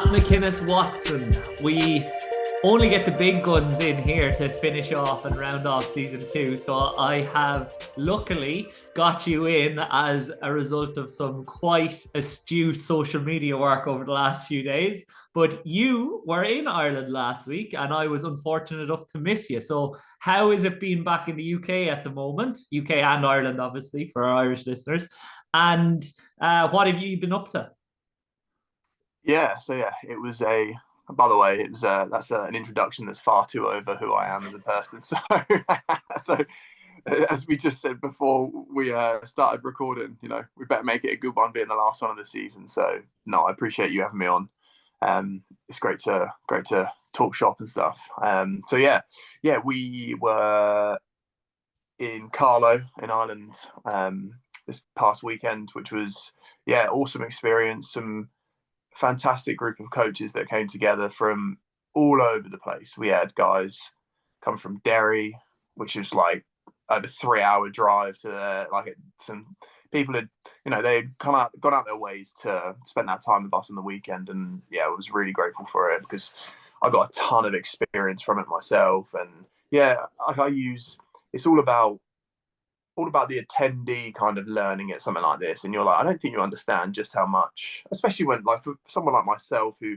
McInnes Watson. We only get the big guns in here to finish off and round off season 2. So I have luckily got you in as a result of some quite astute social media work over the last few days. But you were in Ireland last week, and I was unfortunate enough to miss you. So, how is it being back in the UK at the moment? UK and Ireland, obviously, for our Irish listeners. And what have you been up to? It was a. By the way, it was that's an introduction that's far too over who I am as a person. So, so as we just said before we started recording, we better make it a good one, being the last one of the season. So, no, I appreciate you having me on. It's great to talk shop and stuff. We were in Carlow in Ireland this past weekend, which was awesome experience. Some fantastic group of coaches that came together from all over the place. We had guys come from Derry, which is like over 3-hour drive to some people had, they'd gone out their ways to spend that time with us on the weekend. And I was really grateful for it because I got a ton of experience from it myself. And it's all about the attendee kind of learning at something like this. And you're like, I don't think you understand just how much, especially when, like, for someone like myself who,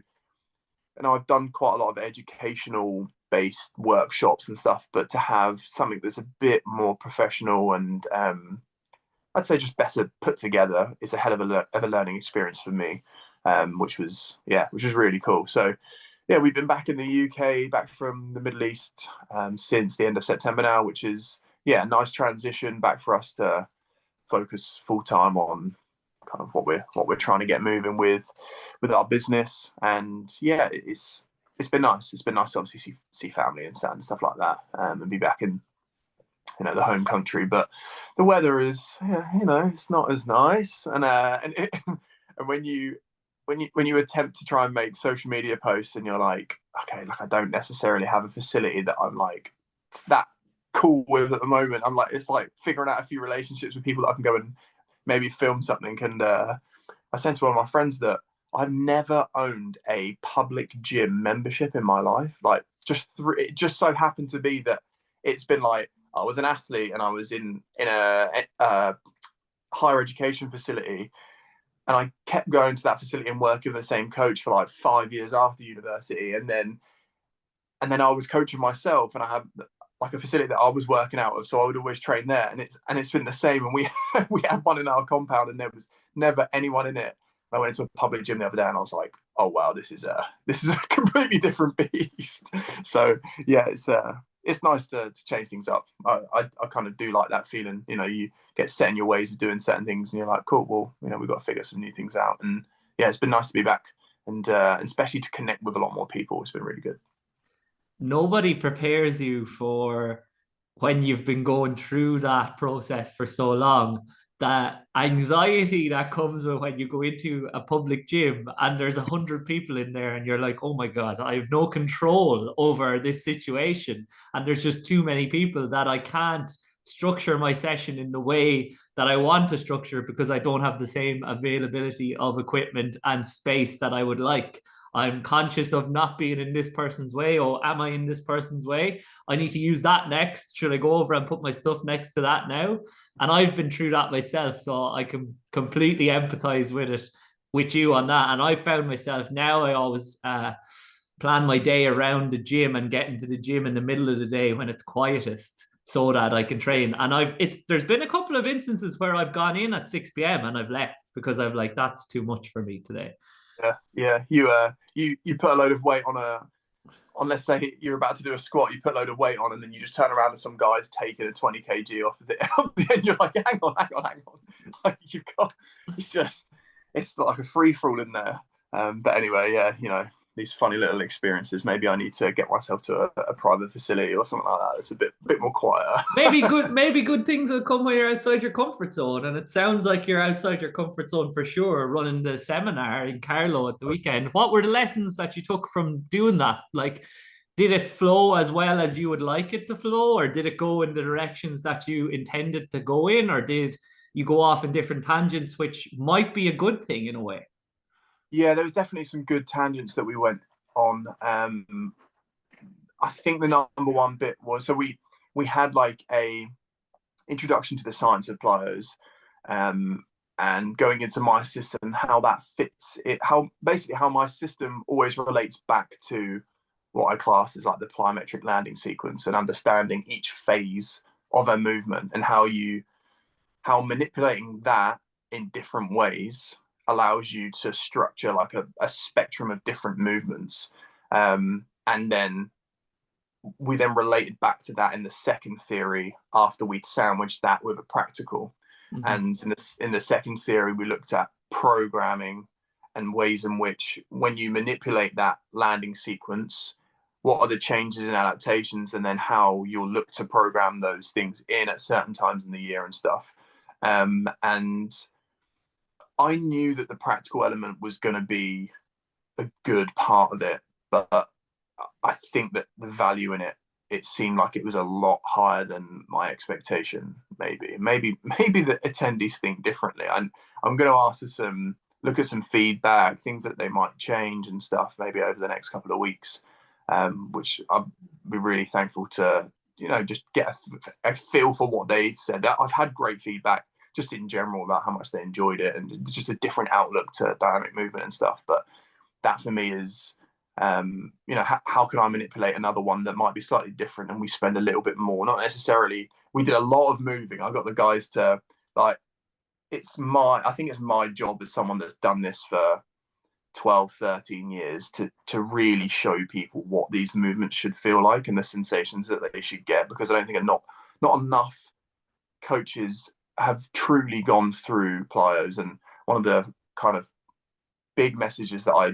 I've done quite a lot of educational based workshops and stuff, but to have something that's a bit more professional and I'd say just better put together, it's a hell of a learning experience for me, which was really cool. So we've been back in the UK, back from the Middle East since the end of September now, which is a nice transition back for us to focus full time on kind of what we're trying to get moving with our business. And it's been nice. It's been nice to obviously see family and stuff like that, and be back in the home country. But the weather is it's not as nice, and and when you attempt to try and make social media posts and you're like, okay, like I don't necessarily have a facility that I'm like that cool with at the moment. I'm like, it's like figuring out a few relationships with people that I can go and maybe film something. And I said to one of my friends that I've never owned a public gym membership in my life. Like it just so happened to be that it's been like I was an athlete and I was in a higher education facility, and I kept going to that facility and working with the same coach for like 5 years after university, and then I was coaching myself, and I had like a facility that I was working out of, so I would always train there, and it's been the same. And we had one in our compound, and there was never anyone in it. I went into a public gym the other day, and I was like, "Oh wow, this is a completely different beast." So it's nice to change things up. I kind of do like that feeling. You get set in your ways of doing certain things, and you're like, "Cool, well, we've got to figure some new things out." And it's been nice to be back, and especially to connect with a lot more people. It's been really good. Nobody prepares you for when you've been going through that process for so long, that anxiety that comes with when you go into a public gym and there's 100 people in there and you're like, oh my God, I have no control over this situation. And there's just too many people that I can't structure my session in the way that I want to structure because I don't have the same availability of equipment and space that I would like. I'm conscious of not being in this person's way. Or am I in this person's way? I need to use that next. Should I go over and put my stuff next to that now? And I've been through that myself, so I can completely empathize with you on that. And I found myself now, I always plan my day around the gym and get into the gym in the middle of the day when it's quietest, so that I can train. And there's been a couple of instances where I've gone in at 6 p.m. and I've left because I'm like, that's too much for me today. Yeah. You put a load of weight on, let's say you're about to do a squat, you put a load of weight on, and then you just turn around and some guy's taking a 20 kg off of it. And you're like, hang on. Like it's like a free for all in there. But anyway, these funny little experiences. Maybe I need to get myself to a private facility or something like that. It's a bit more quieter. maybe good things will come when you're outside your comfort zone. And it sounds like you're outside your comfort zone for sure, running the seminar in Carlow at the weekend. What were the lessons that you took from doing that? Like, did it flow as well as you would like it to flow, or did it go in the directions that you intended to go in, or did you go off in different tangents, which might be a good thing in a way? Yeah, there was definitely some good tangents that we went on. I think the number one bit was, so we had like a introduction to the science of plyos, and going into my system, how that fits it, how basically how my system always relates back to what I class as like the plyometric landing sequence, and understanding each phase of a movement, and how manipulating that in different ways allows you to structure like a spectrum of different movements. And then we then related back to that in the second theory after we'd sandwiched that with a practical. Mm-hmm. And in the second theory, we looked at programming and ways in which, when you manipulate that landing sequence, what are the changes and adaptations, and then how you'll look to program those things in at certain times in the year and stuff. And I knew that the practical element was going to be a good part of it, but I think that the value in it seemed like it was a lot higher than my expectation. Maybe the attendees think differently. And I'm going to ask for look at some feedback, things that they might change and stuff, maybe over the next couple of weeks, which I'll be really thankful to, just get a feel for what they've said. I've had great feedback just in general about how much they enjoyed it, and just a different outlook to dynamic movement and stuff. But that for me is, how can I manipulate another one that might be slightly different, and we spend a little bit more, not necessarily, we did a lot of moving. I got the guys to, like, I think it's my job as someone that's done this for 12, 13 years to really show people what these movements should feel like and the sensations that they should get, because I don't think not enough coaches have truly gone through plyos. And one of the kind of big messages that I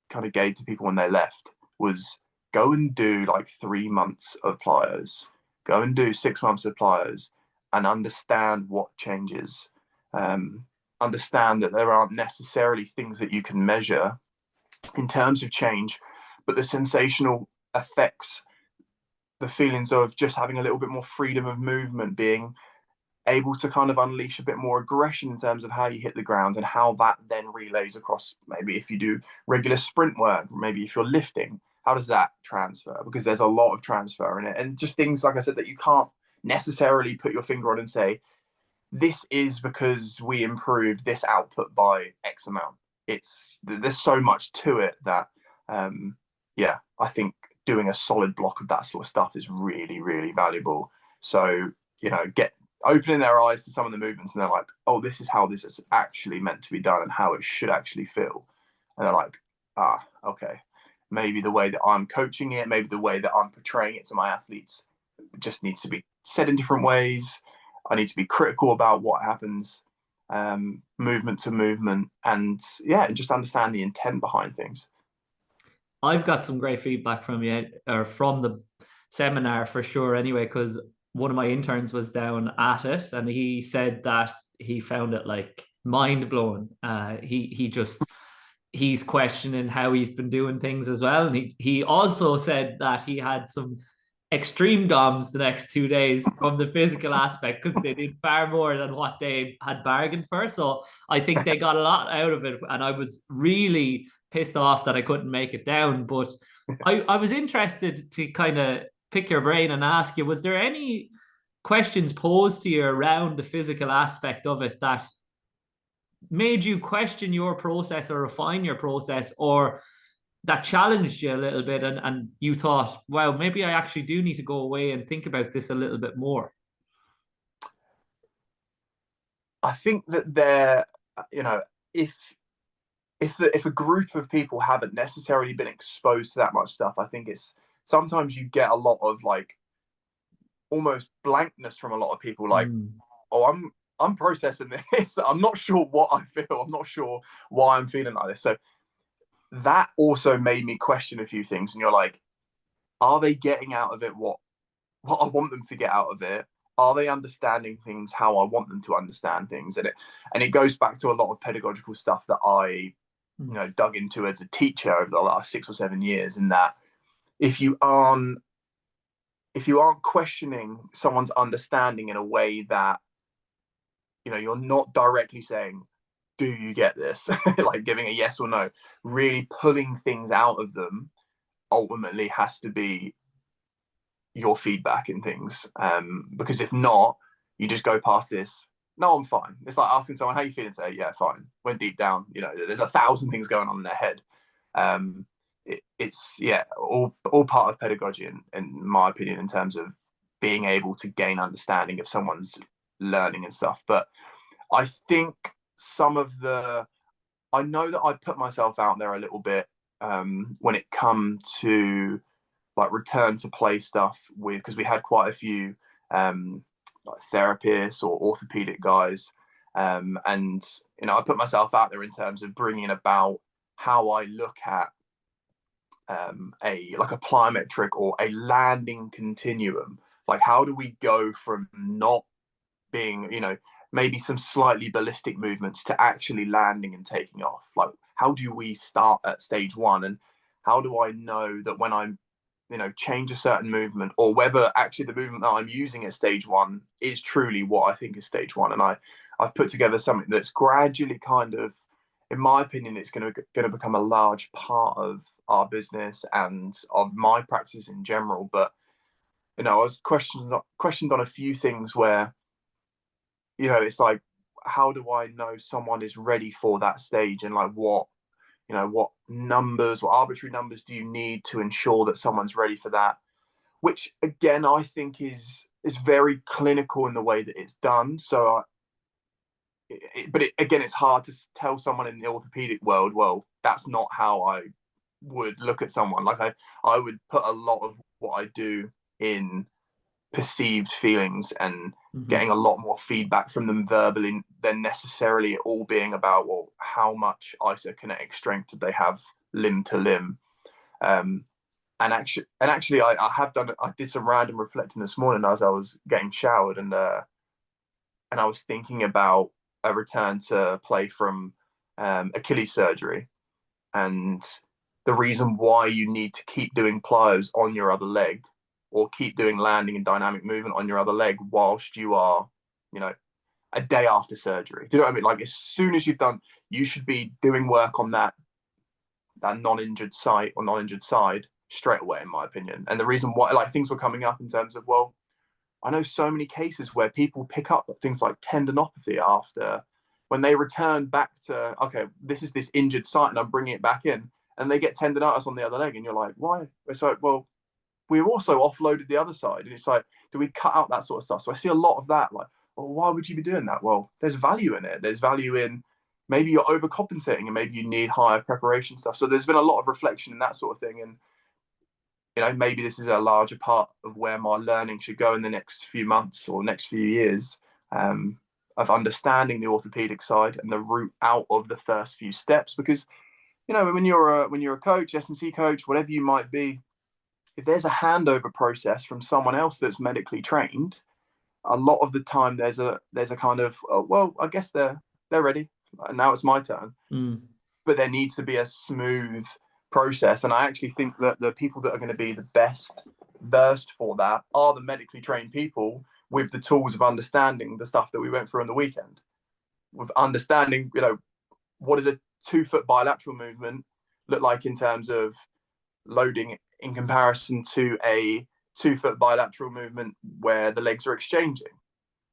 kind of gave to people when they left was, go and do like 3 months of plyos, go and do 6 months of plyos, and understand what changes. Understand that there aren't necessarily things that you can measure in terms of change, but the sensational effects, the feelings of just having a little bit more freedom of movement, being able to kind of unleash a bit more aggression in terms of how you hit the ground, and how that then relays across, maybe if you do regular sprint work, maybe if you're lifting, how does that transfer? Because there's a lot of transfer in it, and just things, like I said, that you can't necessarily put your finger on and say, this is because we improved this output by X amount. There's so much to it that, I think doing a solid block of that sort of stuff is really, really valuable. So, opening their eyes to some of the movements, and they're like, oh, this is how this is actually meant to be done and how it should actually feel. And they're like, okay, maybe the way that I'm coaching it, maybe the way that I'm portraying it to my athletes just needs to be said in different ways. I need to be critical about what happens, movement to movement, and just understand the intent behind things. I've got some great feedback from you, or from the seminar for sure anyway, because one of my interns was down at it, and he said that he found it like mind blowing. He's questioning how he's been doing things as well. And he also said that he had some extreme DOMs the next 2 days from the physical aspect, because they did far more than what they had bargained for. So I think they got a lot out of it. And I was really pissed off that I couldn't make it down. But I was interested to kind of pick your brain and ask you, was there any questions posed to you around the physical aspect of it that made you question your process or refine your process, or that challenged you a little bit, and you thought, wow, maybe I actually do need to go away and think about this a little bit more? I think that if a group of people haven't necessarily been exposed to that much stuff, I think it's sometimes you get a lot of like almost blankness from a lot of people, like, oh, I'm processing this. I'm not sure what I feel. I'm not sure why I'm feeling like this. So that also made me question a few things. And you're like, are they getting out of it what I want them to get out of it? Are they understanding things how I want them to understand things? And it goes back to a lot of pedagogical stuff that I dug into as a teacher over the last 6 or 7 years. And that if you aren't questioning someone's understanding in a way that, you're not directly saying, do you get this? Like giving a yes or no, really pulling things out of them ultimately has to be your feedback in things. Because if not, you just go past this. No, I'm fine. It's like asking someone, how you feeling today? Yeah, fine. When deep down, you know, there's 1,000 things going on in their head. It's all part of pedagogy, in my opinion, in terms of being able to gain understanding of someone's learning and stuff. But I think I know that I put myself out there a little bit when it come to like return to play stuff because we had quite a few like therapists or orthopedic guys, and you know, I put myself out there in terms of bringing about how I look at a plyometric or a landing continuum. Like, how do we go from not being, you know, maybe some slightly ballistic movements to actually landing and taking off? Like, how do we start at stage one, and how do I know that when I'm, you know, change a certain movement, or whether actually the movement that I'm using at stage one is truly what I think is stage one? And I've put together something that's gradually kind of, in my opinion, it's going to become a large part of our business and of my practice in general. But, you know, I was questioned on a few things where, you know, it's like, how do I know someone is ready for that stage? And like, what numbers or arbitrary numbers do you need to ensure that someone's ready for that? Which again, I think is very clinical in the way that it's done. So again, it's hard to tell someone in the orthopedic world, well, that's not how I would look at someone. Like I would put a lot of what I do in perceived feelings and getting a lot more feedback from them verbally than necessarily all being about, well, how much isokinetic strength did they have limb to limb? And actually, I did some random reflecting this morning as I was getting showered, and I was thinking about a return to play from Achilles surgery, and the reason why you need to keep doing plyos on your other leg, or keep doing landing and dynamic movement on your other leg whilst you are, you know, a day after surgery. Do you know what I mean? Like, as soon as you've done, you should be doing work on that non-injured site or non-injured side straight away, in my opinion. And the reason why, like, things were coming up in terms of, well, I know so many cases where people pick up things like tendinopathy after, when they return back to, okay, this is this injured site and I'm bringing it back in, and they get tendonitis on the other leg, and you're like, why? It's like, well, we've also offloaded the other side, and it's like, do we cut out that sort of stuff? So I see a lot of that, like, well, why would you be doing that? Well, there's value in it. There's value in, maybe you're overcompensating and maybe you need higher preparation stuff. So there's been a lot of reflection in that sort of thing. And, you know, maybe this is a larger part of where my learning should go in the next few months or next few years, of understanding the orthopedic side and the route out of the first few steps. Because, you know, when you're a coach, S&C coach, whatever you might be, if there's a handover process from someone else that's medically trained, a lot of the time there's a kind of, oh, well, I guess they're ready, and now it's my turn. But there needs to be a smooth process, and I actually think that the people that are going to be the best versed for that are the medically trained people with the tools of understanding the stuff that we went through on the weekend, with understanding, you know, what does a 2-foot bilateral movement look like in terms of loading in comparison to a 2-foot bilateral movement where the legs are exchanging.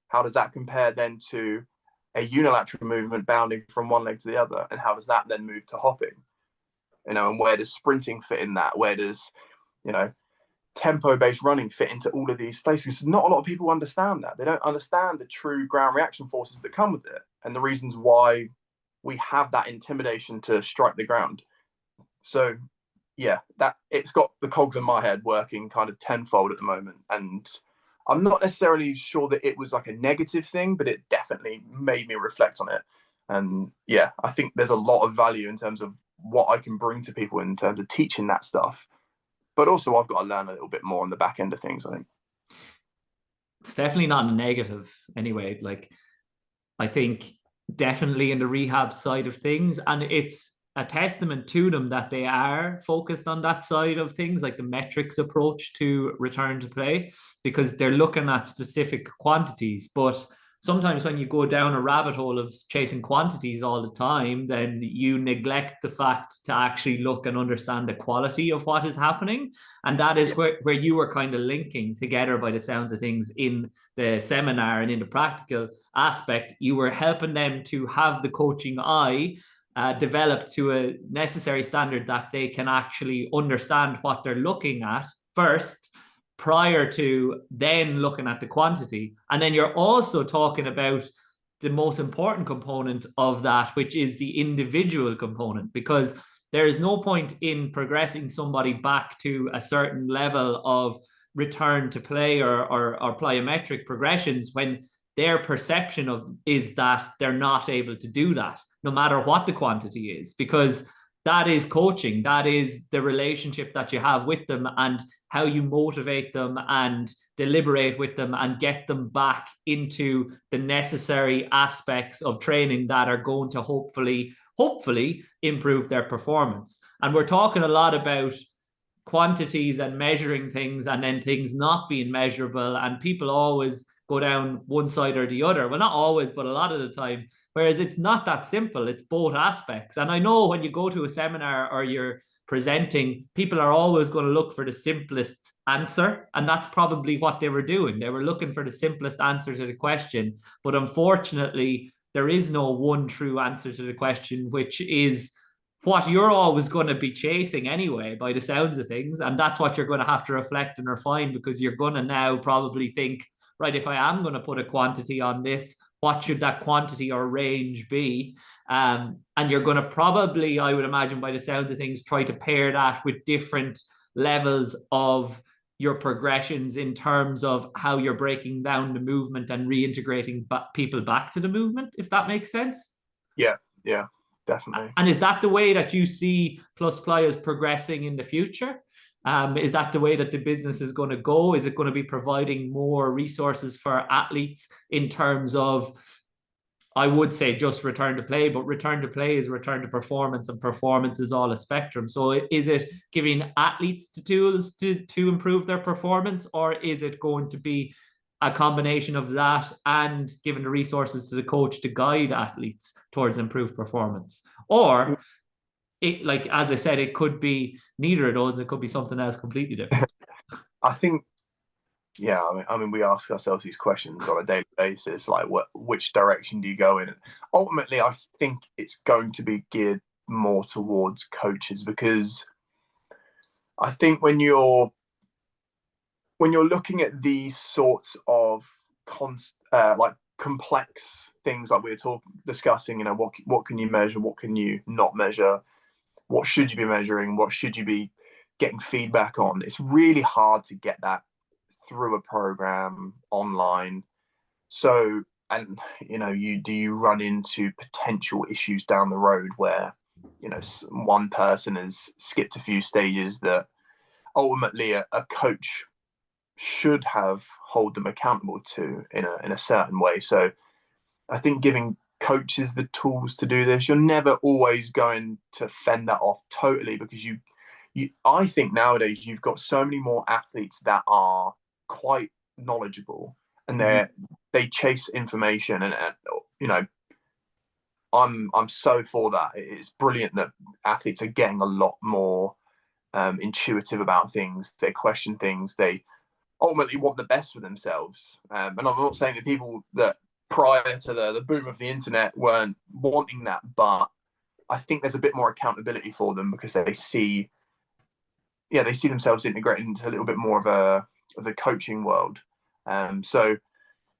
How does that compare then to a unilateral movement bounding from one leg to the other? And how does that then move to hopping? You know, and where does sprinting fit in that? Where does, you know, tempo-based running fit into all of these places? Not a lot of people understand that. They don't understand the true ground reaction forces that come with it, and the reasons why we have that intimidation to strike the ground. So yeah, that it's got the cogs in my head working kind of tenfold at the moment. And I'm not necessarily sure that it was like a negative thing, but it definitely made me reflect on it. And yeah, I think there's a lot of value in terms of what I can bring to people in terms of teaching that stuff. But also I've got to learn a little bit more on the back end of things, I think. It's definitely not a negative anyway. Like, I think definitely in the rehab side of things, and it's a testament to them that they are focused on that side of things, like the metrics approach to return to play, because they're looking at specific quantities. But sometimes when you go down a rabbit hole of chasing quantities all the time, then you neglect the fact to actually look and understand the quality of what is happening. And that is where you were kind of linking together by the sounds of things in the seminar and in the practical aspect. You were helping them to have the coaching eye developed to a necessary standard that they can actually understand what they're looking at first, prior to then looking at the quantity. And then you're also talking about the most important component of that, which is the individual component, because there is no point in progressing somebody back to a certain level of return to play or plyometric progressions when their perception of is that they're not able to do that, no matter what the quantity is, because that is coaching. That is the relationship that you have with them and how you motivate them and deliberate with them and get them back into the necessary aspects of training that are going to hopefully improve their performance. And we're talking a lot about quantities and measuring things and then things not being measurable, and people always go down one side or the other. Well, not always, but a lot of the time. Whereas it's not that simple. It's both aspects. And I know when you go to a seminar or you're presenting, people are always going to look for the simplest answer. And that's probably what they were doing. They were looking for the simplest answer to the question. But unfortunately, there is no one true answer to the question, which is what you're always going to be chasing anyway, by the sounds of things. And that's what you're going to have to reflect and refine, because you're going to now probably think, right, if I am going to put a quantity on this, what should that quantity or range be? And you're going to probably, I would imagine by the sounds of things, try to pair that with different levels of your progressions in terms of how you're breaking down the movement and reintegrating people back to the movement, if that makes sense. Yeah, definitely. And is that the way that you see Plus Plyos progressing in the future? Is that the way that the business is going to go? Is it going to be providing more resources for athletes in terms of, I would say, just return to play, but return to play is return to performance, and performance is all a spectrum. So is it giving athletes the tools to improve their performance, or is it going to be a combination of that and giving the resources to the coach to guide athletes towards improved performance? Or it, like, as I said, it could be neither of those. It could be something else completely different. I think, yeah, I mean, we ask ourselves these questions on a daily basis, like which direction do you go in? And ultimately, I think it's going to be geared more towards coaches, because I think when you're looking at these sorts of like complex things like we were discussing, you know, what can you measure, what can you not measure, what should you be measuring, what should you be getting feedback on? It's really hard to get that through a program online. So, and you know, you run into potential issues down the road where, you know, one person has skipped a few stages that ultimately a coach should hold them accountable to in a certain way. So I think giving coaches the tools to do this, you're never always going to fend that off totally, because I think nowadays you've got so many more athletes that are quite knowledgeable and they chase information, and you know, I'm so for that. It's brilliant that athletes are getting a lot more intuitive about things. They question things. They ultimately want the best for themselves. And I'm not saying that people that prior to the boom of the internet weren't wanting that, but I think there's a bit more accountability for them, because they see themselves integrating into a little bit more of the coaching world. So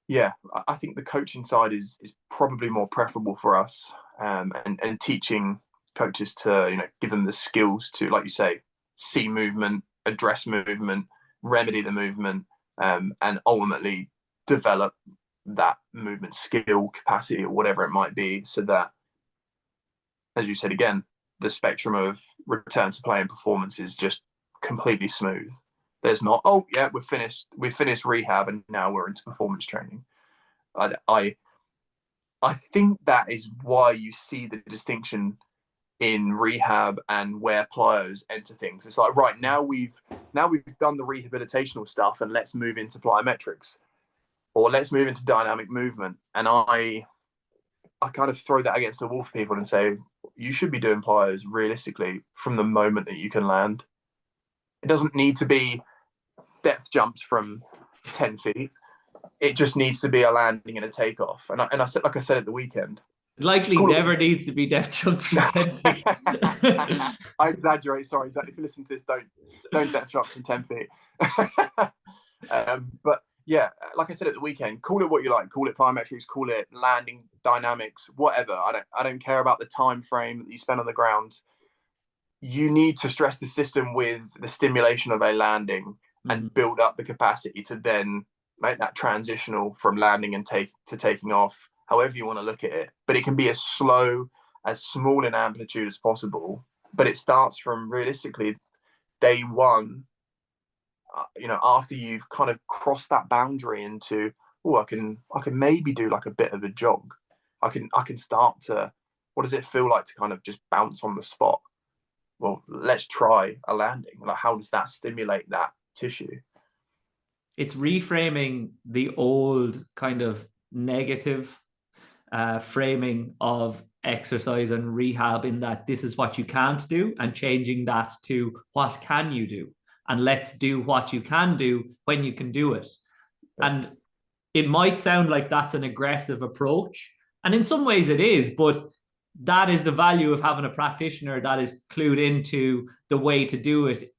yeah, I think the coaching side is probably more preferable for us, and teaching coaches to, you know, give them the skills to, like you say, see movement, address movement, remedy the movement, and ultimately develop that movement skill, capacity, or whatever it might be, so that, as you said again, the spectrum of return to play and performance is just completely smooth. There's not, oh yeah, we've finished rehab and now we're into performance training. I think that is why you see the distinction in rehab and where plyos enter things. It's like, right, now we've done the rehabilitational stuff and let's move into plyometrics. or let's move into dynamic movement. And I kind of throw that against the wall for people and say, you should be doing plyos realistically from the moment that you can land. It doesn't need to be depth jumps from 10 feet. It just needs to be a landing and a takeoff. And I said, like I said at the weekend, It likely never needs to be depth jumps from 10 feet. I exaggerate. Sorry, if you listen to this, don't depth jump from 10 feet. But yeah, like I said at the weekend, call it what you like. Call it plyometrics, call it landing dynamics, whatever. I don't care about the time frame that you spend on the ground. You need to stress the system with the stimulation of a landing and build up the capacity to then make that transitional from landing and taking off, however you want to look at it. But it can be as slow, as small in amplitude as possible. But it starts from realistically day one, after you've kind of crossed that boundary into, I can maybe do like a bit of a jog. I can start to, what does it feel like to kind of just bounce on the spot? Well, let's try a landing. Like, how does that stimulate that tissue? It's reframing the old kind of negative framing of exercise and rehab, in that this is what you can't do, and changing that to what can you do, and let's do what you can do when you can do it. And it might sound like that's an aggressive approach, and in some ways it is, but that is the value of having a practitioner that is clued into the way to do it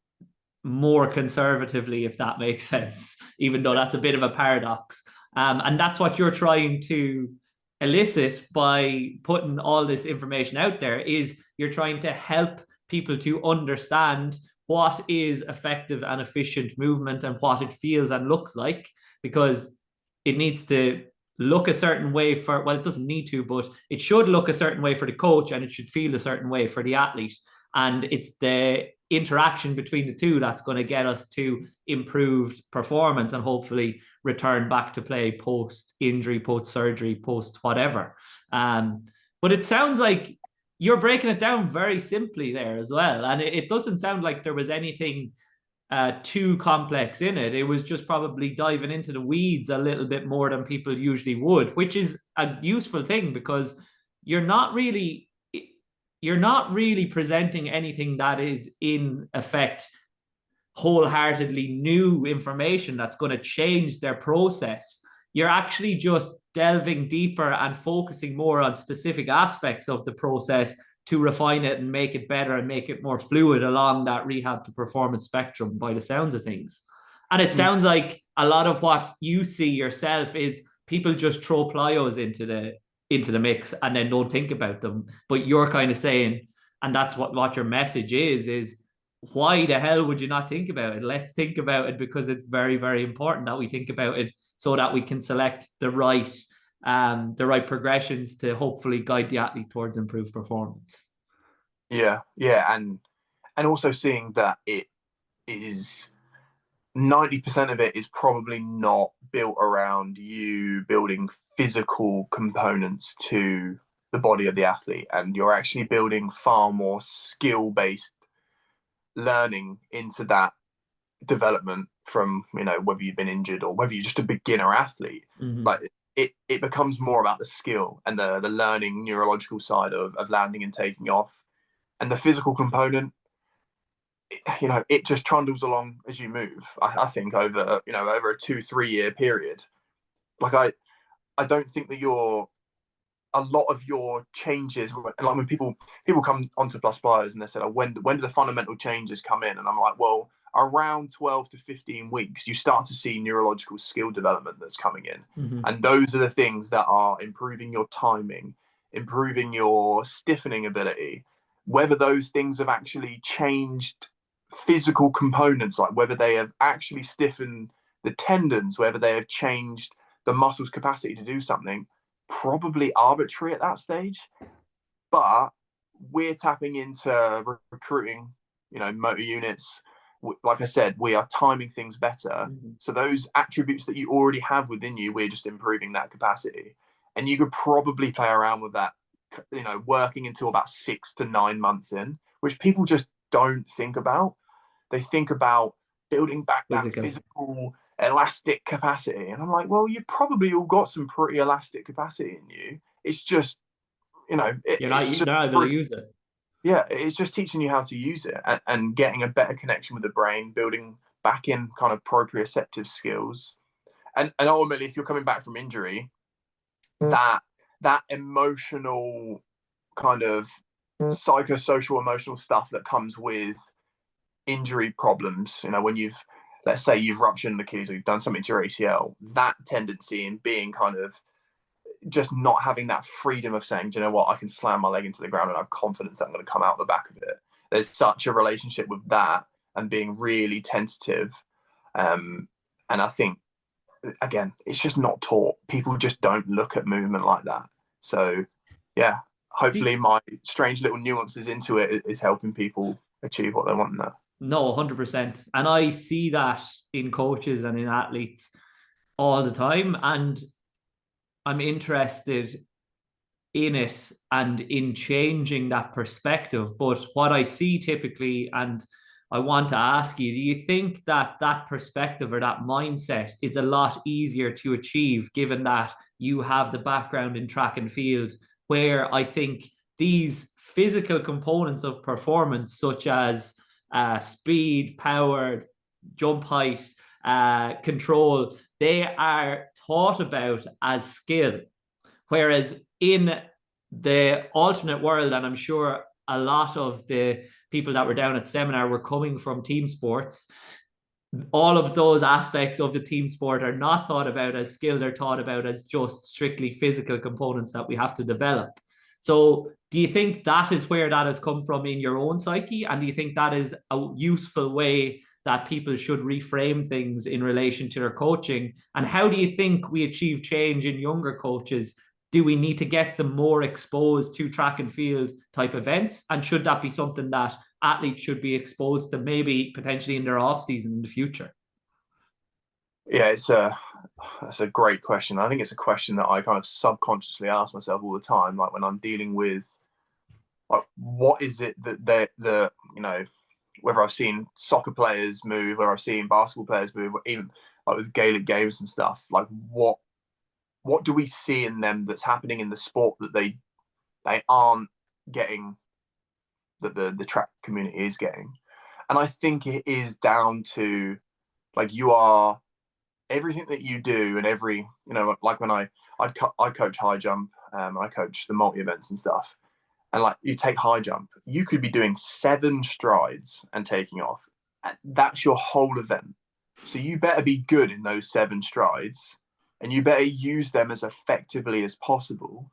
more conservatively, if that makes sense, even though that's a bit of a paradox. And that's what you're trying to elicit by putting all this information out there, is you're trying to help people to understand what is effective and efficient movement and what it feels and looks like, because it needs to look a certain way for, well, it doesn't need to, but it should look a certain way for the coach, and it should feel a certain way for the athlete. And it's the interaction between the two that's going to get us to improved performance and hopefully return back to play post injury, post surgery, post whatever. But it sounds like you're breaking it down very simply there as well. And it doesn't sound like there was anything too complex in it. It was just probably diving into the weeds a little bit more than people usually would, which is a useful thing, because you're not really presenting anything that is in effect wholeheartedly new information that's going to change their process. You're actually just delving deeper and focusing more on specific aspects of the process to refine it and make it better and make it more fluid along that rehab to performance spectrum, by the sounds of things. And it sounds like a lot of what you see yourself is people just throw plyos into the mix and then don't think about them. But you're kind of saying, and that's what your message is why the hell would you not think about it? Let's think about it, because it's very, very important that we think about it so that we can select the right progressions to hopefully guide the athlete towards improved performance. Yeah, and also seeing that it is 90% of it is probably not built around you building physical components to the body of the athlete, and you're actually building far more skill-based learning into that development from, whether you've been injured or whether you're just a beginner athlete. Like it becomes more about the skill and the learning neurological side of landing and taking off, and the physical component, it just trundles along as you move. I think over a 2-3 year period. Like I don't think that a lot of your changes, like when people come onto Plus Plyos and they say, when do the fundamental changes come in? And I'm like, well, around 12 to 15 weeks, you start to see neurological skill development that's coming in. And those are the things that are improving your timing, improving your stiffening ability. Whether those things have actually changed physical components, like whether they have actually stiffened the tendons, whether they have changed the muscle's capacity to do something, probably arbitrary at that stage. But we're tapping into recruiting, motor units. Like I said, we are timing things better. So those attributes that you already have within you, we're just improving that capacity. And you could probably play around with that, working until about 6 to 9 months in, which people just don't think about. They think about building back that physical elastic capacity. And I'm like, well, you've probably all got some pretty elastic capacity in you. It's just, it's You're just, not able to use it. yeah, it's just teaching you how to use it, and getting a better connection with the brain, building back in kind of proprioceptive skills. And ultimately, if you're coming back from injury, that emotional kind of psychosocial emotional stuff that comes with injury problems, when let's say you've ruptured an Achilles or you've done something to your ACL, that tendency in being kind of just not having that freedom of saying, do you know what, I can slam my leg into the ground and have confidence that I'm going to come out the back of it. There's such a relationship with that and being really tentative. And I think, again, it's just not taught. People just don't look at movement like that. So, yeah, hopefully my strange little nuances into it is helping people achieve what they want in that. No, 100%. And I see that in coaches and in athletes all the time. And I'm interested in it and in changing that perspective. But what I see typically, and I want to ask you, do you think that that perspective or that mindset is a lot easier to achieve given that you have the background in track and field, where I think these physical components of performance, such as speed, power, jump height, control, they are taught about as skill. Whereas in the alternate world, and I'm sure a lot of the people that were down at seminar were coming from team sports, all of those aspects of the team sport are not thought about as skill, they're thought about as just strictly physical components that we have to develop. So do you think that is where that has come from in your own psyche? And do you think that is a useful way that people should reframe things in relation to their coaching? And how do you think we achieve change in younger coaches? Do we need to get them more exposed to track and field type events? And should that be something that athletes should be exposed to, maybe potentially in their off season in the future? Yeah, that's a great question. I think it's a question that I kind of subconsciously ask myself all the time. Like when I'm dealing with, like, what is it that the whether I've seen soccer players move, whether I've seen basketball players move, or even like with Gaelic Games and stuff, like what do we see in them that's happening in the sport that they aren't getting, that the track community is getting? And I think it is down to, like, you are everything that you do, and every, like when I coach high jump, I coach the multi events and stuff, and like you take high jump, you could be doing 7 strides and taking off. That's your whole event. So you better be good in those 7 strides, and you better use them as effectively as possible.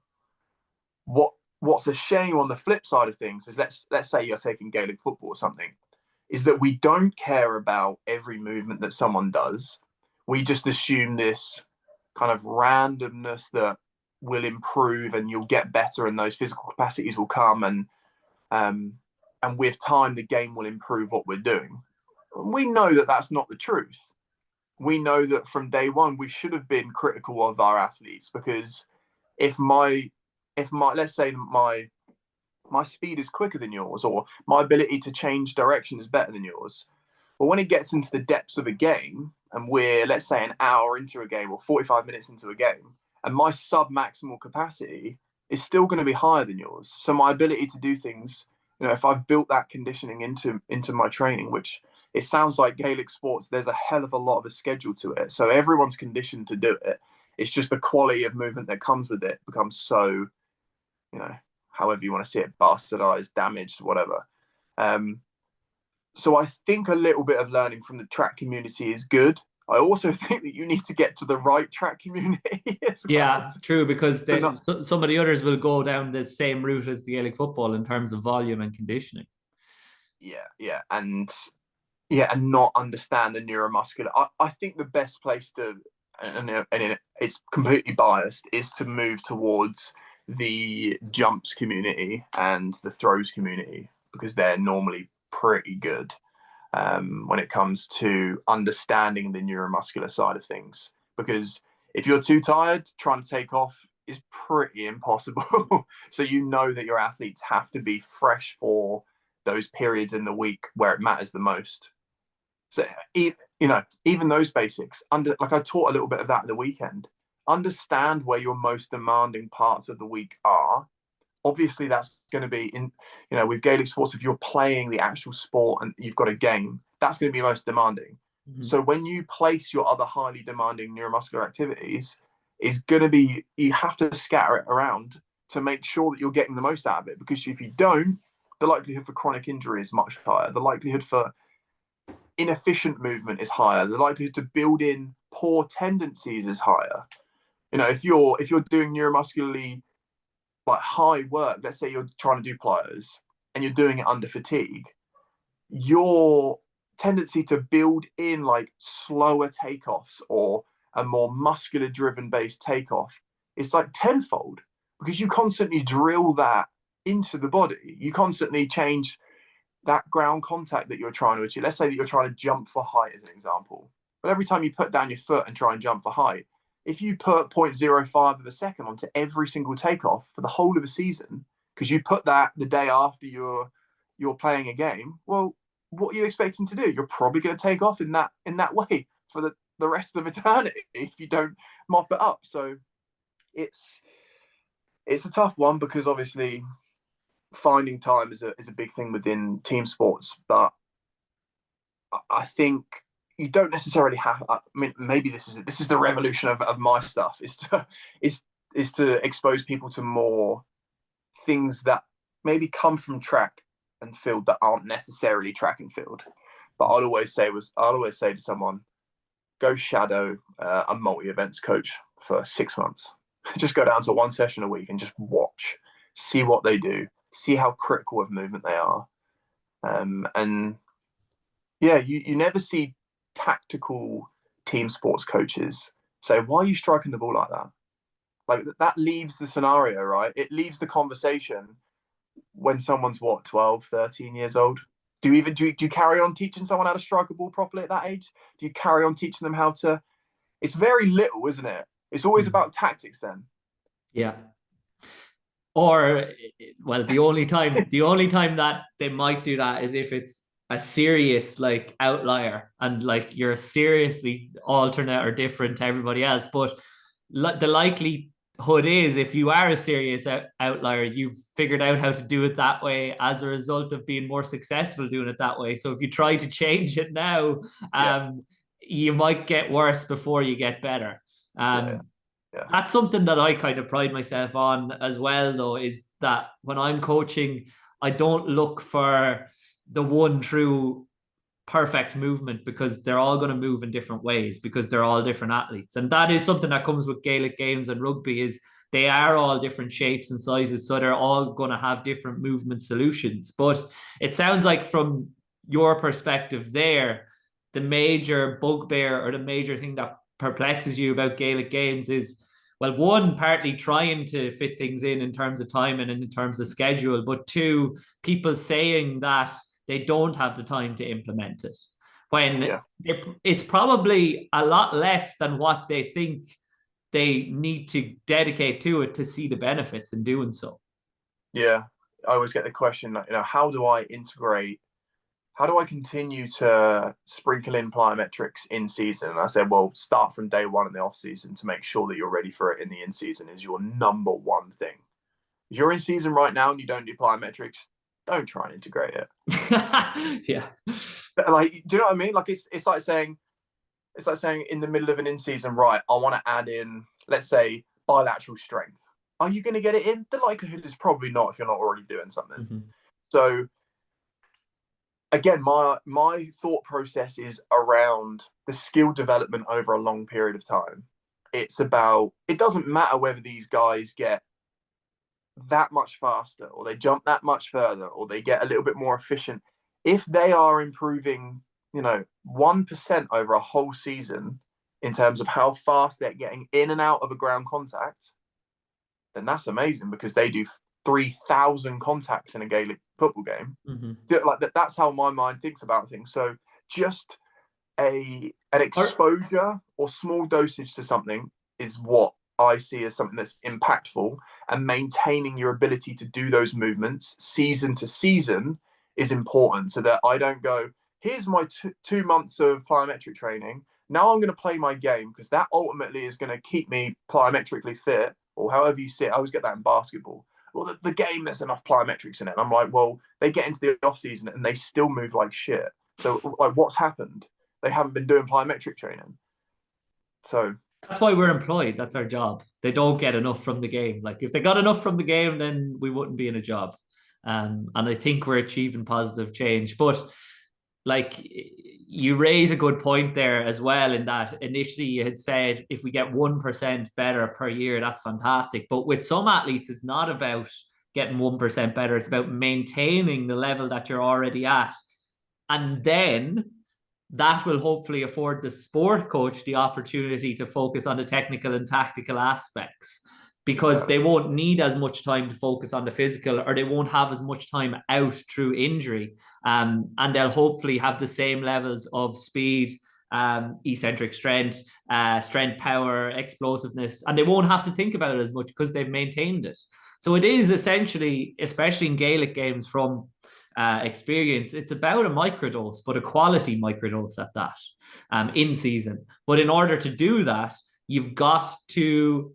What's a shame on the flip side of things is, let's say you're taking Gaelic football or something, is that we don't care about every movement that someone does. We just assume this kind of randomness that will improve and you'll get better and those physical capacities will come, and with time the game will improve what we're doing. We know that that's not the truth. We know that from day one we should have been critical of our athletes, because if let's say my speed is quicker than yours, or my ability to change direction is better than yours, but when it gets into the depths of a game, and we're, let's say, an hour into a game or 45 minutes into a game, and my sub-maximal capacity is still going to be higher than yours. So my ability to do things, if I've built that conditioning into my training, which it sounds like Gaelic sports, there's a hell of a lot of a schedule to it. So everyone's conditioned to do it. It's just the quality of movement that comes with it becomes so, however you want to see it, bastardized, damaged, whatever. So I think a little bit of learning from the track community is good. I also think that you need to get to the right track community as well. Yeah, true, because some of the others will go down the same route as the Gaelic football in terms of volume and conditioning. Yeah, and not understand the neuromuscular. I think the best place to, and it's completely biased, is to move towards the jumps community and the throws community, because they're normally pretty good when it comes to understanding the neuromuscular side of things. Because if you're too tired, trying to take off is pretty impossible. So that your athletes have to be fresh for those periods in the week where it matters the most. So, even those basics, like I taught a little bit of that at the weekend. Understand where your most demanding parts of the week are. Obviously, that's going to be with Gaelic sports, if you're playing the actual sport and you've got a game, that's going to be most demanding. Mm-hmm. So when you place your other highly demanding neuromuscular activities, is going to be, you have to scatter it around to make sure that you're getting the most out of it. Because if you don't, the likelihood for chronic injury is much higher. The likelihood for inefficient movement is higher. The likelihood to build in poor tendencies is higher. If you're doing neuromuscularly like high work, let's say you're trying to do plyos and you're doing it under fatigue, your tendency to build in like slower takeoffs or a more muscular driven based takeoff is like tenfold, because you constantly drill that into the body. You constantly change that ground contact that you're trying to achieve. Let's say that you're trying to jump for height as an example. But every time you put down your foot and try and jump for height, if you put 0.05 of a second onto every single takeoff for the whole of a season, because you put that the day after you're playing a game, well, what are you expecting to do? You're probably going to take off in that way for the rest of eternity if you don't mop it up. So it's a tough one, because obviously finding time is a big thing within team sports. But I think you don't necessarily have. I mean, maybe this is the revolution of my stuff, is to expose people to more things that maybe come from track and field that aren't necessarily track and field. But I'd always say to someone, go shadow a multi-events coach for 6 months. Just go down to one session a week and just watch, see what they do, see how critical of movement they are. And yeah, you never see tactical team sports coaches say, why are you striking the ball like that? Like that leaves the scenario, right? It leaves the conversation when someone's 12, 13 years old. Do you carry on teaching someone how to strike a ball properly at that age? Do you carry on teaching them how to? It's very little, isn't it? It's always about tactics then. Yeah. Or, well, the only time that they might do that is if it's a serious like outlier and like you're seriously alternate or different to everybody else. But the likelihood is, if you are a serious outlier, you've figured out how to do it that way as a result of being more successful doing it that way. So if you try to change it now, you might get worse before you get better. That's something that I kind of pride myself on as well, though, is that when I'm coaching, I don't look for the one true perfect movement, because they're all going to move in different ways, because they're all different athletes. And that is something that comes with Gaelic Games and rugby, is they are all different shapes and sizes. So they're all going to have different movement solutions. But it sounds like from your perspective there, the major bugbear or the major thing that perplexes you about Gaelic Games is, well, one, partly trying to fit things in terms of time and in terms of schedule, but two, people saying that they don't have the time to implement it, when it's probably a lot less than what they think they need to dedicate to it to see the benefits in doing so. Yeah, I always get the question, how do I continue to sprinkle in plyometrics in season? And I said, well, start from day one in the off season to make sure that you're ready for it in the in season is your number one thing. If you're in season right now and you don't do plyometrics, don't try and integrate it. Yeah. But like, do you know what I mean? Like it's like saying in the middle of an in season, right, I want to add in, let's say, bilateral strength. Are you going to get it in? The likelihood is probably not if you're not already doing something. Mm-hmm. So again, my thought process is around the skill development over a long period of time. It's about, it doesn't matter whether these guys get that much faster or they jump that much further or they get a little bit more efficient. If they are improving, 1% over a whole season in terms of how fast they're getting in and out of a ground contact, then that's amazing, because they do 3,000 contacts in a Gaelic football game. Mm-hmm. Like that's how my mind thinks about things. So just an exposure or small dosage to something is what I see as something that's impactful, and maintaining your ability to do those movements season to season is important, so that I don't go, here's my 2 months of plyometric training. Now I'm going to play my game, because that ultimately is going to keep me plyometrically fit, or however you see it. I always get that in basketball. Well, the game, there's enough plyometrics in it. And I'm like, well, they get into the off season and they still move like shit. So like, what's happened? They haven't been doing plyometric training. So that's why we're employed. That's our job. They don't get enough from the game. Like if they got enough from the game, then we wouldn't be in a job. And I think we're achieving positive change. But like you raise a good point there as well, in that initially you had said if we get 1% better per year, that's fantastic. But with some athletes, it's not about getting 1% better. It's about maintaining the level that you're already at. And then that will hopefully afford the sport coach the opportunity to focus on the technical and tactical aspects, because they won't need as much time to focus on the physical, or they won't have as much time out through injury. And they'll hopefully have the same levels of speed, eccentric strength, strength, power, explosiveness, and they won't have to think about it as much because they've maintained it. So it is essentially, especially in Gaelic games, from experience, it's about a microdose, but a quality microdose at that, in season. But in order to do that, you've got to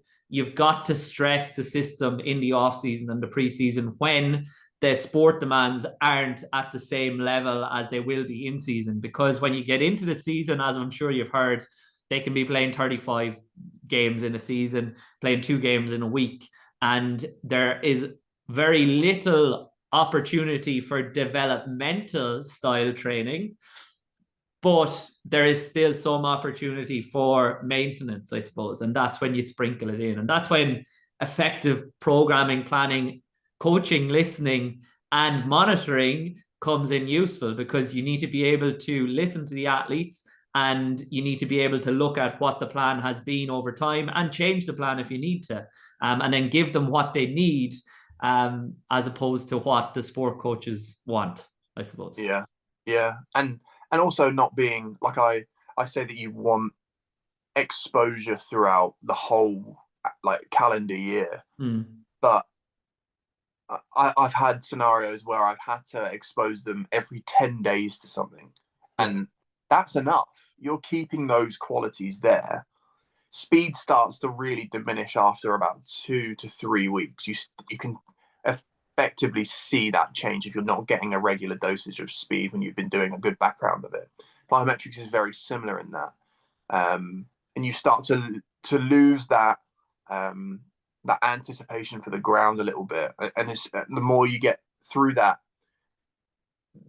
stress the system in the off season and the preseason, when the sport demands aren't at the same level as they will be in season. Because when you get into the season, as I'm sure you've heard, they can be playing 35 games in a season, playing 2 games in a week, and there is very little opportunity for developmental style training, but there is still some opportunity for maintenance, I suppose. And that's when you sprinkle it in. And that's when effective programming, planning, coaching, listening, and monitoring comes in useful, because you need to be able to listen to the athletes, and you need to be able to look at what the plan has been over time and change the plan if you need to, and then give them what they need, as opposed to what the sport coaches want, I suppose. Yeah. And also not being like, I say that you want exposure throughout the whole like calendar year. But I've had scenarios where I've had to expose them every 10 days to something, and that's enough. You're keeping those qualities there. Speed starts to really diminish after about 2 to 3 weeks. You can effectively see that change if you're not getting a regular dosage of speed when you've been doing a good background of it. Plyometrics is very similar in that, and you start to lose that that anticipation for the ground a little bit, and the more you get through that,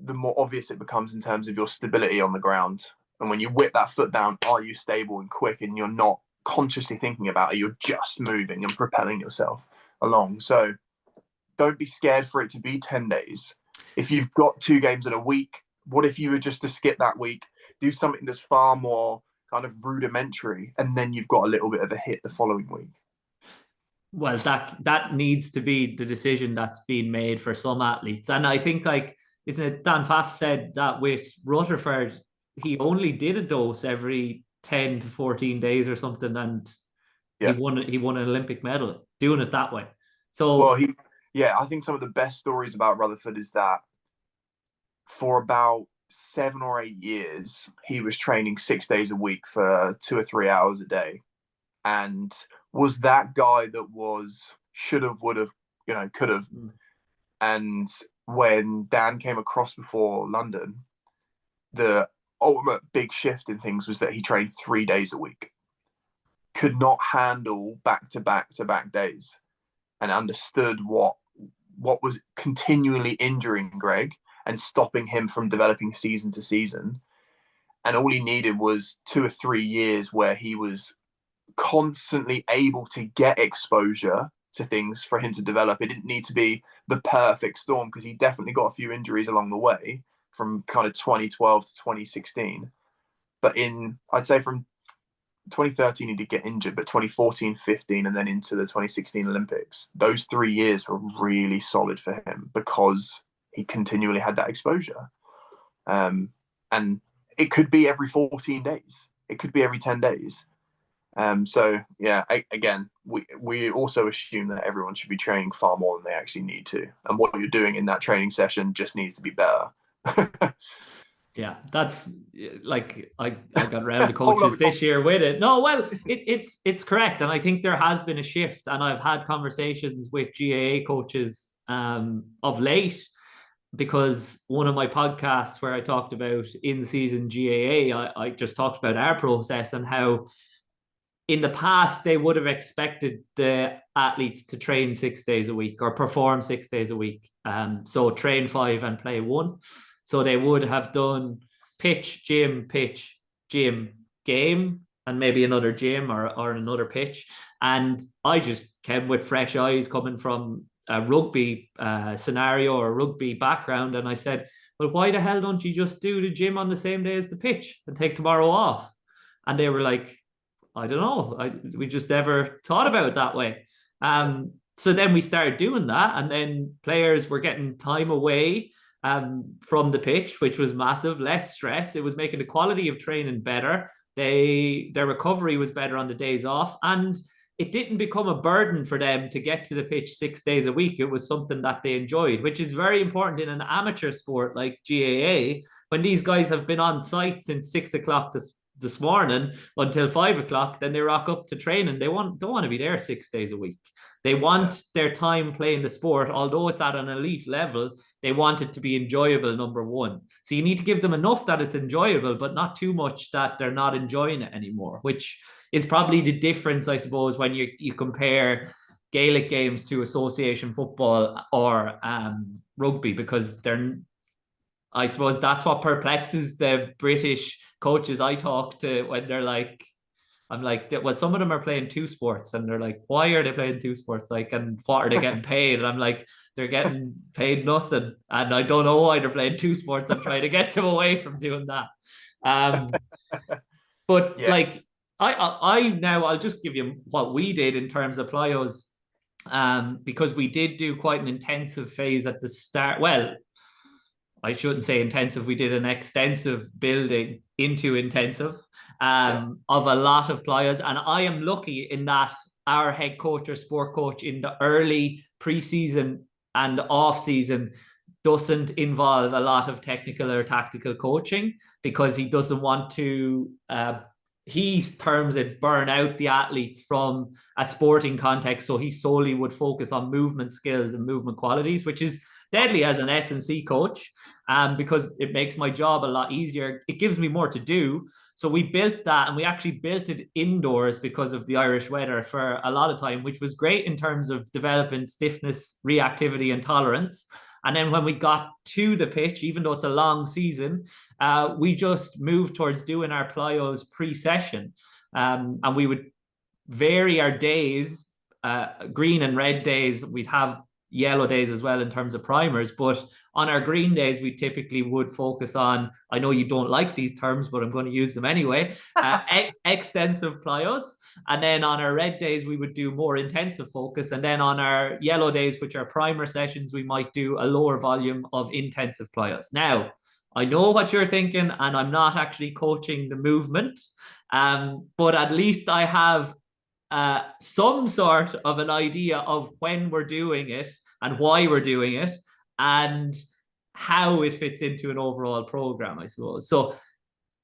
the more obvious it becomes in terms of your stability on the ground. And when you whip that foot down, are you stable and quick, and you're not consciously thinking about it, you're just moving and propelling yourself along. So don't be scared for it to be 10 days. If you've got 2 games in a week, what if you were just to skip that week, do something that's far more kind of rudimentary, and then you've got a little bit of a hit the following week? Well, that needs to be the decision that's being made for some athletes. And I think, like, isn't it, Dan Pfaff said that with Rutherford, he only did a dose every 10 to 14 days or something, and he won an Olympic medal doing it that way. So, well, I think some of the best stories about Rutherford is that for about 7 or 8 years, he was training 6 days a week for 2 or 3 hours a day, and was that guy that should have, would have, could have. And when Dan came across before London, the ultimate big shift in things was that he trained 3 days a week, could not handle back-to-back days, and understood what was continually injuring Greg and stopping him from developing season to season. And all he needed was 2 or 3 years where he was constantly able to get exposure to things for him to develop. It didn't need to be the perfect storm, because he definitely got a few injuries along the way from kind of 2012 to 2016. But I'd say from 2013 he did get injured, but 2014, 15, and then into the 2016 Olympics, those 3 years were really solid for him because he continually had that exposure. And it could be every 14 days. It could be every 10 days. So yeah, again, we also assume that everyone should be training far more than they actually need to, and what you're doing in that training session just needs to be better. Yeah, that's like I got round to Whole coaches other this year with it. No, well, it's correct, and I think there has been a shift, and I've had conversations with GAA coaches of late, because one of my podcasts where I talked about in-season GAA, I just talked about our process and how in the past they would have expected the athletes to train 6 days a week or perform 6 days a week. So train 5 and play 1. So they would have done pitch, gym, game, and maybe another gym or another pitch. And I just came with fresh eyes coming from a rugby scenario or rugby background. And I said, well, why the hell don't you just do the gym on the same day as the pitch and take tomorrow off? And they were like, I don't know. We just never thought about it that way. So then we started doing that, and then players were getting time away from the pitch, which was massive, less stress. It was making the quality of training better. Their recovery was better on the days off, and it didn't become a burden for them to get to the pitch 6 days a week. It was something that they enjoyed, which is very important in an amateur sport like GAA. When these guys have been on site since 6 o'clock this morning until 5 o'clock, then they rock up to training. They don't want to be there 6 days a week. They want their time playing the sport, although it's at an elite level. They want it to be enjoyable, number one. So you need to give them enough that it's enjoyable, but not too much that they're not enjoying it anymore, which is probably the difference, I suppose, when you compare Gaelic games to association football or rugby, because I suppose that's what perplexes the British coaches I talk to when they're like, I'm like, well, some of them are playing two sports, and they're like, why are they playing two sports? Like, and what are they getting paid? And I'm like, they're getting paid nothing. And I don't know why they're playing two sports. I'm trying to get them away from doing that. But Yeah. like, I now I'll just give you what we did in terms of plyos, because we did do quite an intensive phase at the start. Well, I shouldn't say intensive. We did an extensive building into intensive of a lot of plyos. And I am lucky in that our head coach or sport coach in the early preseason and off season doesn't involve a lot of technical or tactical coaching, because he doesn't want to, he terms it, burn out the athletes from a sporting context. So he solely would focus on movement skills and movement qualities, which is deadly as an S&C coach, because it makes my job a lot easier. It gives me more to do. So we built that, and we actually built it indoors because of the Irish weather for a lot of time, which was great in terms of developing stiffness, reactivity, and tolerance. And then when we got to the pitch, even though it's a long season, we just moved towards doing our plyos pre-session. And we would vary our days, green and red days. We'd have yellow days as well in terms of primers, but on our green days we typically would focus on, I know you don't like these terms, but I'm going to use them anyway, extensive plyos. And then on our red days we would do more intensive focus, and then on our yellow days, which are primer sessions, we might do a lower volume of intensive plyos. Now I know what you're thinking, and I'm not actually coaching the movement, but at least I have some sort of an idea of when we're doing it and why we're doing it and how it fits into an overall program, I suppose. So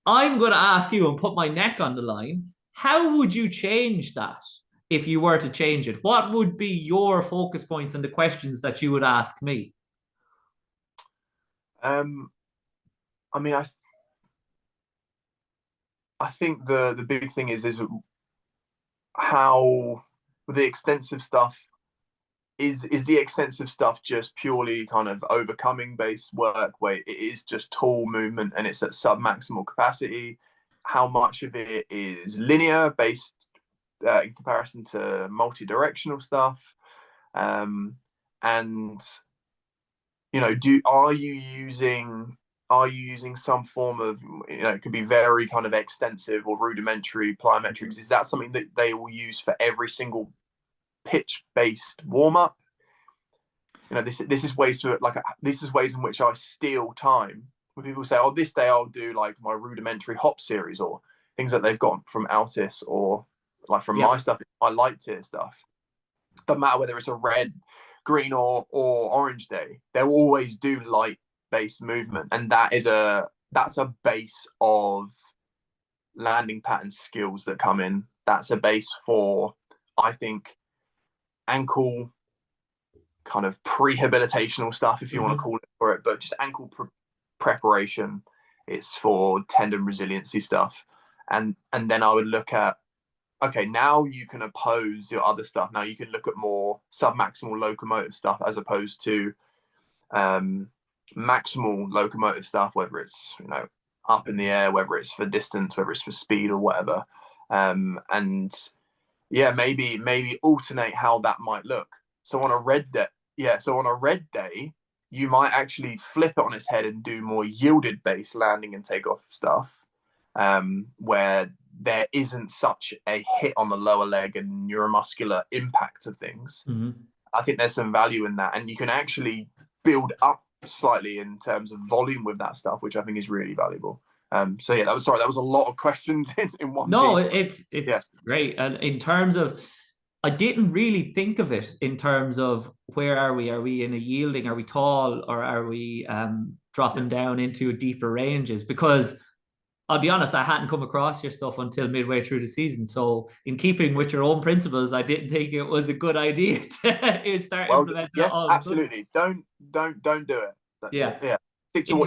I'm going to ask you and put my neck on the line. How would you change that if you were to change it? What would be your focus points and the questions that you would ask me? I mean, I think the big thing is how the extensive stuff is the extensive stuff just purely kind of overcoming based work where it is just tall movement and it's at sub-maximal capacity? How much of it is linear based in comparison to multi-directional stuff? And you know, are you using some form of, you know, it could be very kind of extensive or rudimentary plyometrics? Is that something that they will use for every single pitch-based warm-up? You know, this is ways to, like, this is ways in which I steal time. When people say, oh, this day I'll do like my rudimentary hop series or things that they've got from Altis or like from my stuff, my light tier stuff. Doesn't matter whether it's a red, green or orange day, they'll always do light based movement, and that is a that's a base of landing pattern skills that come in. That's a base for, I think, ankle kind of prehabilitational stuff, if you want to call it for it, but just ankle preparation. It's for tendon resiliency stuff. And then I would look at, okay, now you can oppose your other stuff. Now you can look at more submaximal locomotive stuff as opposed to maximal locomotive stuff, whether it's, you know, up in the air, whether it's for distance, whether it's for speed or whatever. And yeah, maybe alternate how that might look. So on a red day, you might actually flip it on its head and do more yielded based landing and takeoff stuff, where there isn't such a hit on the lower leg and neuromuscular impact of things. I think there's some value in that, and you can actually build up slightly in terms of volume with that stuff, which I think is really valuable. So yeah, that was a lot of questions in one. No, piece. It's great. And in terms of, I didn't really think of it in terms of where are we? Are we in a yielding? Are we tall, or are we dropping down into deeper ranges? Because I'll be honest, I hadn't come across your stuff until midway through the season. So in keeping with your own principles, I didn't think it was a good idea to start implementing that all absolutely. Don't do it. Yeah. In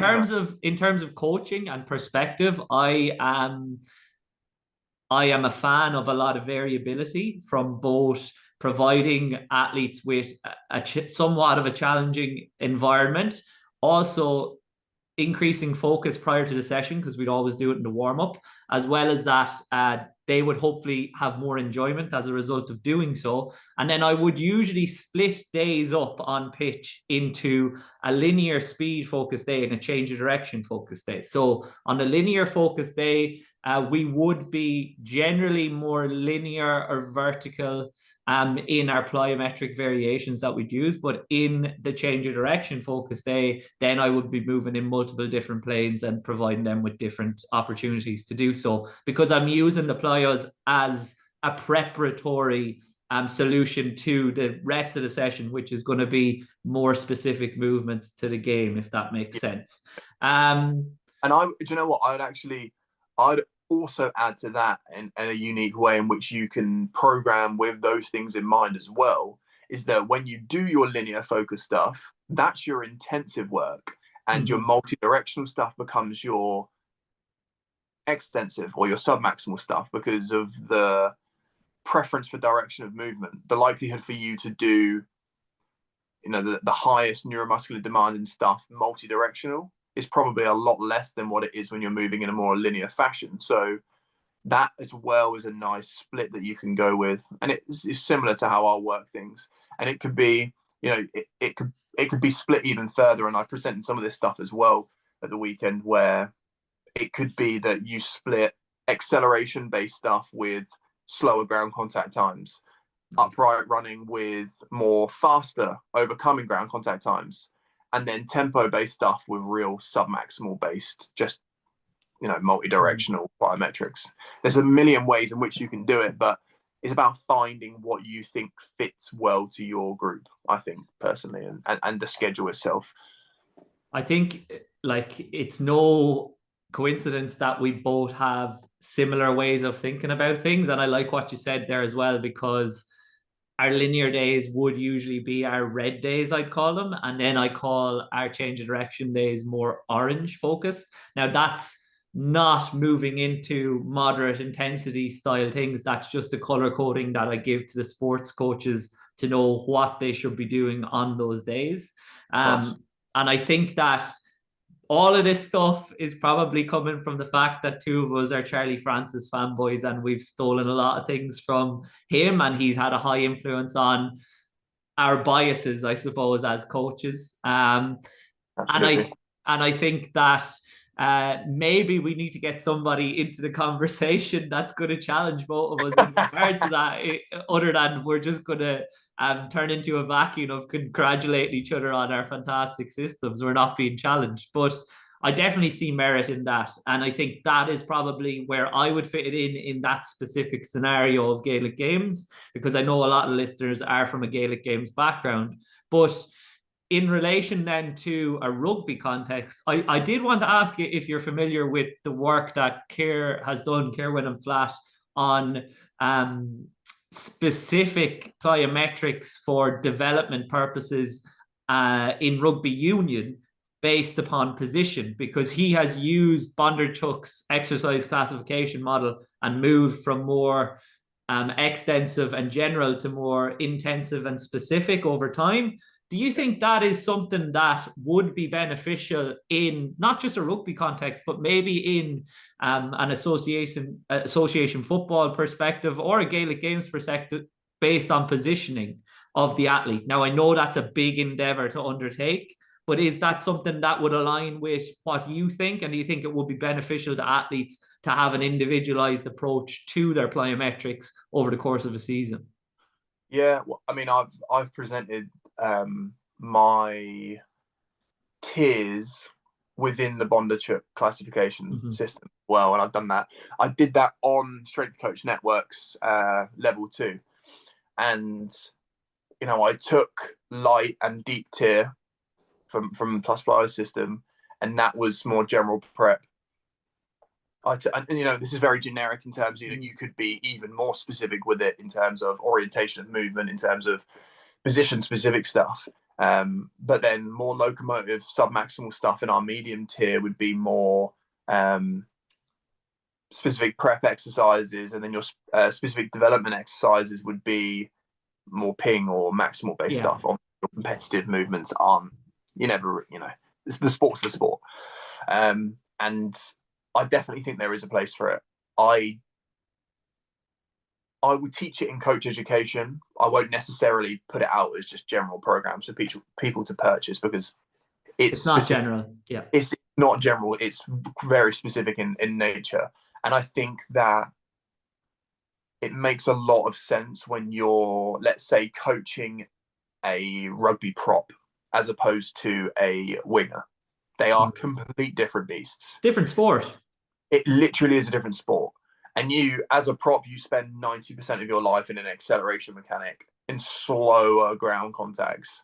terms of coaching and perspective, I am a fan of a lot of variability from both providing athletes with somewhat of a challenging environment, also increasing focus prior to the session, because we'd always do it in the warm-up, as well as that they would hopefully have more enjoyment as a result of doing so. And then I would usually split days up on pitch into a linear speed focus day and a change of direction focus day. So on the linear focus day, we would be generally more linear or vertical in our plyometric variations that we'd use, but in the change of direction focus day, then I would be moving in multiple different planes and providing them with different opportunities to do so, because I'm using the plyos as a preparatory solution to the rest of the session, which is going to be more specific movements to the game, if that makes sense. And do you know what? I'd also add to that in a unique way in which you can program with those things in mind as well, is that when you do your linear focus stuff, that's your intensive work, and your multi-directional stuff becomes your extensive or your submaximal stuff, because of the preference for direction of movement. The likelihood for you to do, you know, the highest neuromuscular demanding stuff multi-directional is probably a lot less than what it is when you're moving in a more linear fashion. So that as well is a nice split that you can go with, and it's similar to how I'll work things. And it could be, you know, it could be split even further. And I presented some of this stuff as well at the weekend, where it could be that you split acceleration based stuff with slower ground contact times, upright running with more faster overcoming ground contact times, and then tempo based stuff with real submaximal based, just, you know, multi-directional plyometrics. There's a million ways in which you can do it, but it's about finding what you think fits well to your group, I think, personally, and the schedule itself. I think, like, it's no coincidence that we both have similar ways of thinking about things. And I like what you said there as well, because our linear days would usually be our red days, I'd call them. And then I call our change of direction days more orange focused. Now, that's not moving into moderate intensity style things. That's just a color coding that I give to the sports coaches to know what they should be doing on those days. And I think that all of this stuff is probably coming from the fact that two of us are Charlie Francis fanboys, and we've stolen a lot of things from him, and he's had a high influence on our biases, I suppose, as coaches. And I think that maybe we need to get somebody into the conversation that's going to challenge both of us in regards to that, other than we're just going to turn into a vacuum of congratulating each other on our fantastic systems. We're not being challenged, but I definitely see merit in that. And I think that is probably where I would fit it in that specific scenario of Gaelic Games, because I know a lot of listeners are from a Gaelic Games background. But in relation then to a rugby context, I did want to ask you if you're familiar with the work that Keir has done, Keir Winham Flat, on specific plyometrics for development purposes in rugby union based upon position, because he has used Bondarchuk's exercise classification model and moved from more extensive and general to more intensive and specific over time. Do you think that is something that would be beneficial in not just a rugby context, but maybe in an association football perspective or a Gaelic Games perspective based on positioning of the athlete? Now, I know that's a big endeavor to undertake, but is that something that would align with what you think? And do you think it would be beneficial to athletes to have an individualized approach to their plyometrics over the course of a season? Yeah, well, I mean, I've presented my tiers within the Bondarchuk classification system as well, and I've done that. I did that on Strength Coach Network's level 2, and I took light and deep tier from Plus Plyos system, and that was more general prep. This is very generic in terms of, you could be even more specific with it in terms of orientation of movement, in terms of position specific stuff. But then more locomotive submaximal stuff in our medium tier would be more specific prep exercises, and then your specific development exercises would be more ping or maximal based stuff. On your competitive movements aren't, the sport's the sport. And I definitely think there is a place for it. I would teach it in coach education. I won't necessarily put it out as just general programs for people to purchase, because it's not general. Yeah, it's not general. It's very specific in nature. And I think that it makes a lot of sense when you're, let's say, coaching a rugby prop as opposed to a winger. They are complete different beasts. Different sport. It literally is a different sport. And you, as a prop, you spend 90% of your life in an acceleration mechanic, in slower ground contacts.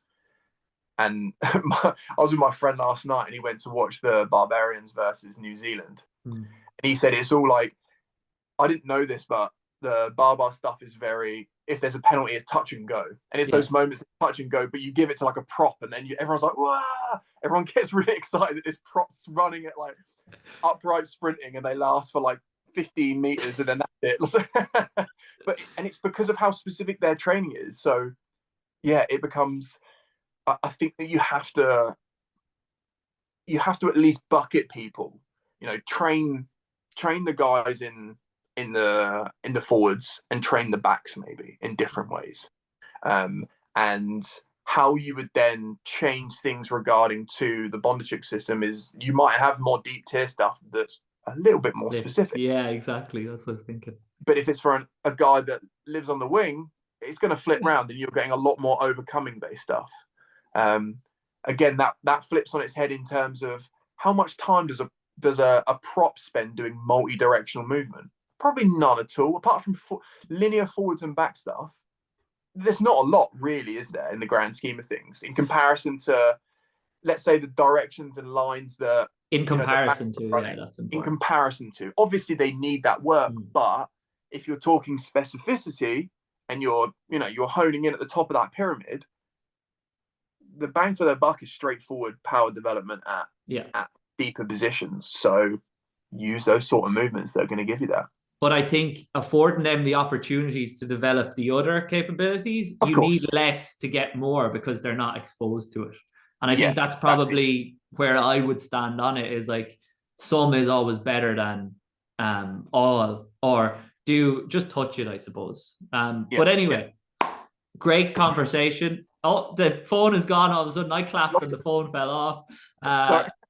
And I was with my friend last night, and he went to watch the Barbarians versus New Zealand. And he said it's all like, I didn't know this, but the Barbar stuff is very, if there's a penalty, it's touch and go. And it's those moments of touch and go, but you give it to like a prop, and then everyone's like, wah! Everyone gets really excited that this prop's running at like upright sprinting, and they last for like 15 meters, and then that's it. And it's because of how specific their training is. So yeah, it becomes, I think that you have to at least bucket people, train the guys in the forwards, and train the backs maybe in different ways. And how you would then change things regarding to the Bondarchuk system is you might have more deep tier stuff that's a little bit more specific. Yeah, exactly. That's what I was thinking. But if it's for a guy that lives on the wing, it's going to flip round, and you're getting a lot more overcoming based stuff. Again, that flips on its head in terms of how much time does a prop spend doing multi-directional movement? Probably none at all, apart from linear forwards and back stuff. There's not a lot, really, is there, in the grand scheme of things, in comparison to, let's say, the directions and lines that... In comparison to, yeah, that's important. In comparison to. Obviously, they need that work, but if you're talking specificity and you're honing in at the top of that pyramid, the bang for their buck is straightforward power development at deeper positions. So use those sort of movements that are going to give you that. But I think affording them the opportunities to develop the other capabilities, of course, need less to get more, because they're not exposed to it. And I think that's probably where I would stand on it, is like, some is always better than all, or just touch it, I suppose. But anyway, great conversation. Oh, the phone is gone. All of a sudden I clapped and the phone fell off.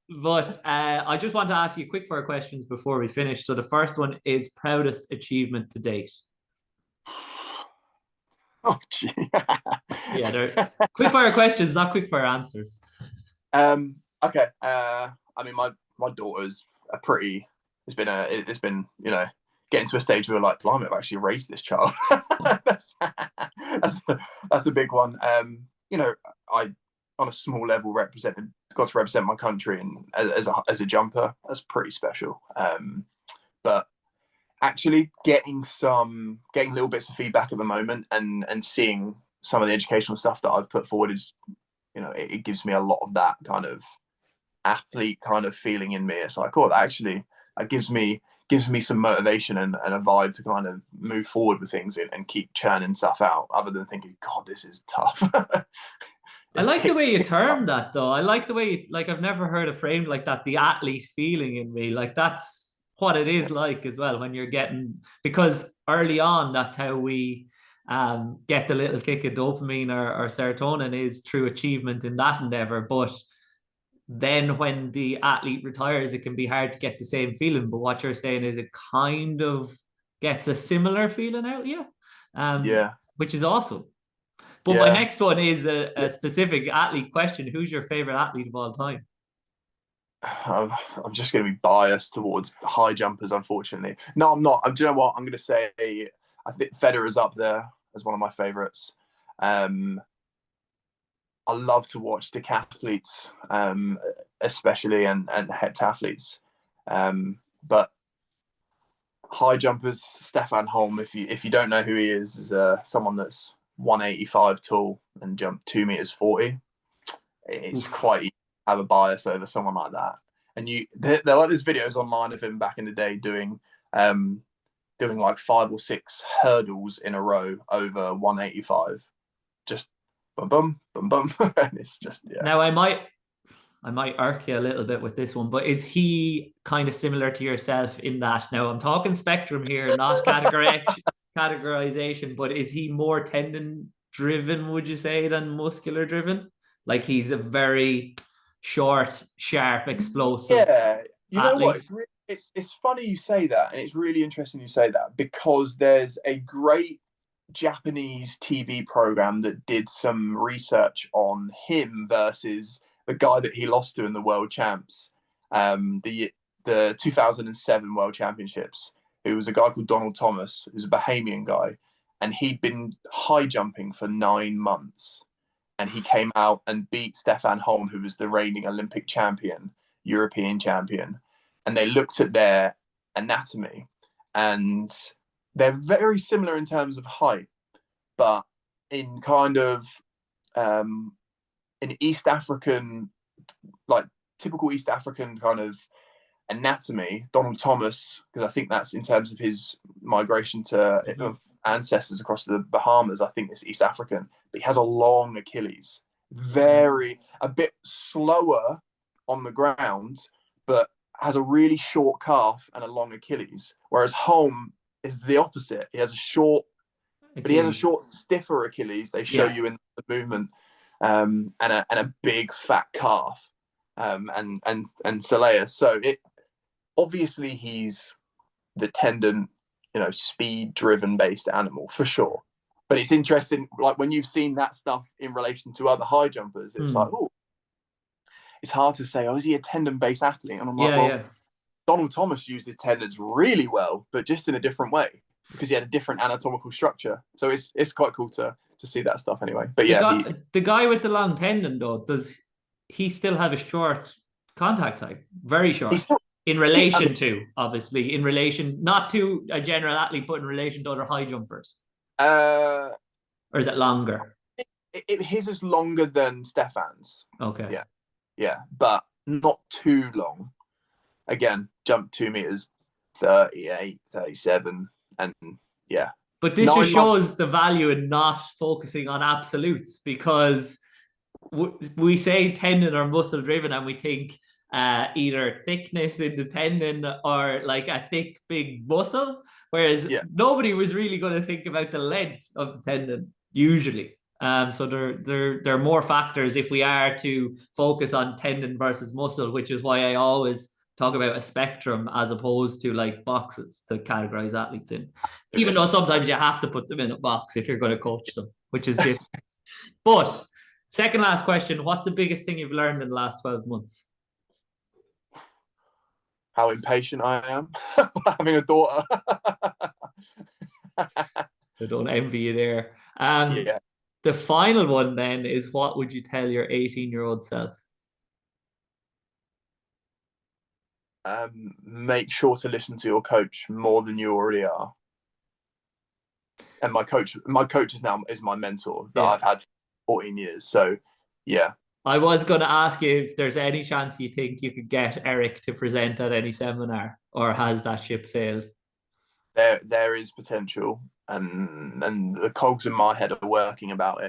But I just want to ask you quick fire questions before we finish. So the first one is proudest achievement to date. Oh, gee. Yeah, they're quick fire questions, not quick fire answers. Okay. I mean, my daughter's it's been getting to a stage where we're like, blimey, I've actually raised this child. that's a big one. on a small level got to represent my country and as a jumper, that's pretty special. But actually getting little bits of feedback at the moment and seeing some of the educational stuff that I've put forward is, it gives me a lot of that kind of athlete kind of feeling in me. It's like, oh, that gives me some motivation and a vibe to kind of move forward with things and keep churning stuff out, other than thinking, God, this is tough. I like the way you term that, though. I like the way, like, I've never heard it framed like that, the athlete feeling in me. Like, that's what it is like as well when you're because early on, that's how we get the little kick of dopamine or serotonin, is through achievement in that endeavor. But then when the athlete retires, it can be hard to get the same feeling. But what you're saying is it kind of gets a similar feeling out, which is awesome. But my next one is a specific athlete question. Who's your favorite athlete of all time? I'm just going to be biased towards high jumpers, unfortunately. No, I'm not. Do you know what? I'm going to say I think Federer's up there as one of my favorites. I love to watch decathletes, especially, and heptathletes. But high jumpers, Stefan Holm, if you don't know who he is someone that's 185 tall and jumped 2 meters 40. It's quite easy to have a bias over someone like that. And they're like, there's videos online of him back in the day doing like 5 or 6 hurdles in a row over 185. Just bum bum bum bum. And it's just, yeah. Now I might irk you a little bit with this one, but is he kind of similar to yourself in that? Now I'm talking spectrum here, not categorization, but is he more tendon driven, would you say, than muscular driven? Like, he's a very short, sharp, explosive. Yeah, you know athlete. what? It's funny you say that, and it's really interesting you say that, because there's a great Japanese TV program that did some research on him versus the guy that he lost to in the World Champs, the 2007 World Championships. It was a guy called Donald Thomas, who's a Bahamian guy, and he'd been high jumping for 9 months. And he came out and beat Stefan Holm, who was the reigning Olympic champion, European champion. And they looked at their anatomy, and they're very similar in terms of height, but in kind of in East African, like typical East African kind of anatomy, Donald Thomas, because I think that's in terms of his migration of ancestors across the Bahamas, I think it's East African, but he has a long Achilles, a bit slower on the ground, but has a really short calf and a long Achilles, whereas Holm is the opposite. He has a short, but he has a short, stiffer Achilles. They show you in the movement, and a big fat calf, and soleus. So obviously he's the tendon, speed driven based animal for sure. But it's interesting, like when you've seen that stuff in relation to other high jumpers, it's like, oh, it's hard to say, is he a tendon based athlete? And I'm like, Donald Thomas used his tendons really well, but just in a different way, because he had a different anatomical structure. So it's quite cool to see that stuff anyway. But the guy with the long tendon, though, does he still have a short contact time? Very short. In relation to, obviously, not to a general athlete, but in relation to other high jumpers. Or is it longer? His is longer than Stefan's. Okay. Yeah, but not too long. Again, jumped 2 meters 38, 37, and yeah. But this just shows the value in not focusing on absolutes, because we say tendon or muscle driven, and we think either thickness in the tendon or like a thick, big muscle, whereas nobody was really going to think about the length of the tendon usually. So there are more factors if we are to focus on tendon versus muscle, which is why I always talk about a spectrum as opposed to like boxes to categorize athletes in. Even though sometimes you have to put them in a box if you're going to coach them, which is different. But second last question, what's the biggest thing you've learned in the last 12 months? How impatient I am having a daughter. I don't envy you there. The final one then is, what would you tell your 18-year-old self? Make sure to listen to your coach more than you already are. And my coach is my mentor that I've had 14 years. So yeah. I was going to ask you if there's any chance you think you could get Eric to present at any seminar, or has that ship sailed? There is potential, and the cogs in my head are working about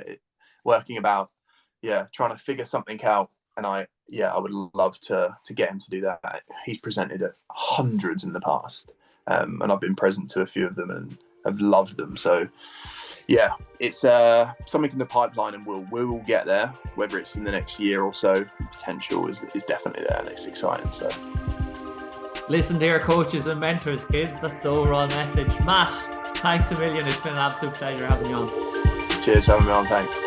trying to figure something out. And I would love to get him to do that. He's presented at hundreds in the past, and I've been present to a few of them and have loved them. So yeah, it's something in the pipeline, and we'll get there. Whether it's in the next year or so, potential is definitely there, and it's exciting. So listen to your coaches and mentors, kids. That's the overall message. Matt, thanks a million. It's been an absolute pleasure having you on. Cheers for having me on. Thanks.